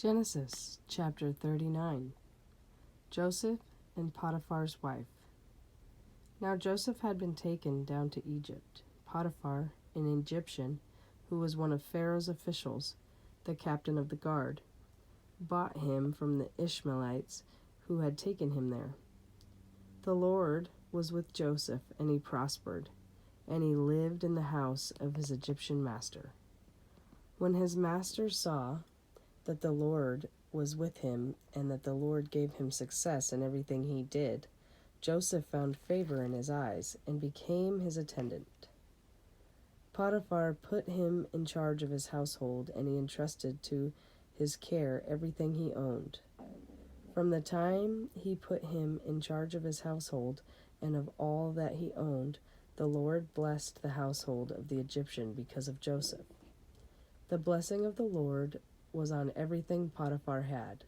Genesis chapter 39. Joseph and Potiphar's wife. Now Joseph had been taken down to Egypt. Potiphar, an Egyptian, who was one of Pharaoh's officials, the captain of the guard, bought him from the Ishmaelites who had taken him there. The Lord was with Joseph, and he prospered, and he lived in the house of his Egyptian master. When his master saw that the Lord was with him, and that the Lord gave him success in everything he did, Joseph found favor in his eyes, and became his attendant. Potiphar put him in charge of his household, and he entrusted to his care everything he owned. From the time he put him in charge of his household and of all that he owned, the Lord blessed the household of the Egyptian because of Joseph. The blessing of the Lord was on everything Potiphar had,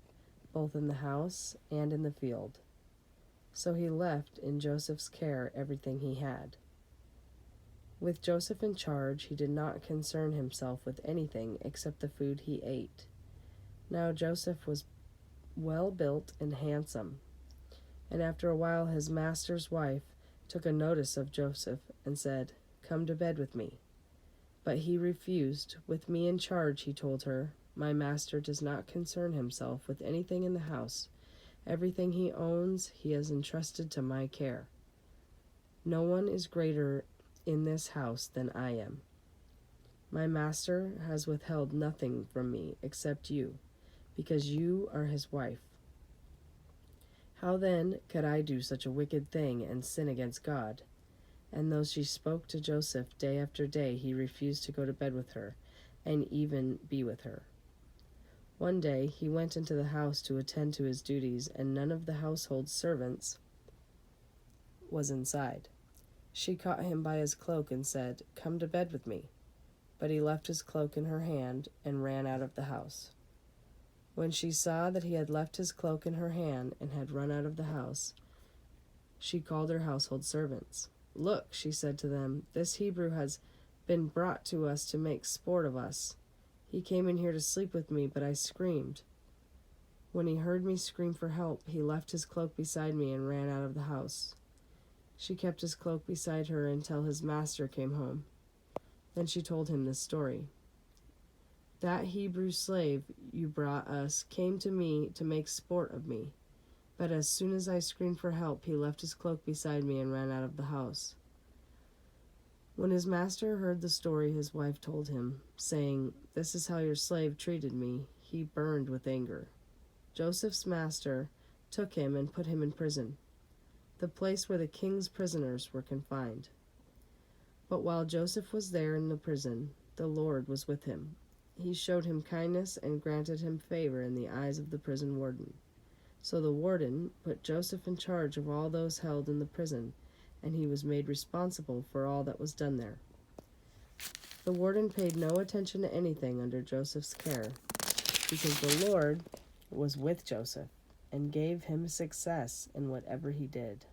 both in the house and in the field. So he left in Joseph's care everything he had. With Joseph in charge, he did not concern himself with anything except the food he ate. Now Joseph was well built and handsome, and after a while his master's wife took a notice of Joseph and said, "Come to bed with me." But he refused. "With me in charge," he told her, "my master does not concern himself with anything in the house. Everything he owns he has entrusted to my care. No one is greater in this house than I am. My master has withheld nothing from me except you, because you are his wife. How then could I do such a wicked thing and sin against God?" And though she spoke to Joseph day after day, he refused to go to bed with her, and even be with her. One day he went into the house to attend to his duties, and none of the household servants was inside. She caught him by his cloak and said, "Come to bed with me." But he left his cloak in her hand and ran out of the house. When she saw that he had left his cloak in her hand and had run out of the house, she called her household servants. "Look," she said to them, "this Hebrew has been brought to us to make sport of us. He came in here to sleep with me, but I screamed. When he heard me scream for help, he left his cloak beside me and ran out of the house." She kept his cloak beside her until his master came home. Then she told him this story. "That Hebrew slave you brought us came to me to make sport of me, but as soon as I screamed for help, he left his cloak beside me and ran out of the house." When his master heard the story his wife told him, saying, "This is how your slave treated me," he burned with anger. Joseph's master took him and put him in prison, the place where the king's prisoners were confined. But while Joseph was there in the prison, the Lord was with him. He showed him kindness and granted him favor in the eyes of the prison warden. So the warden put Joseph in charge of all those held in the prison, and he was made responsible for all that was done there. The warden paid no attention to anything under Joseph's care, because the Lord was with Joseph and gave him success in whatever he did.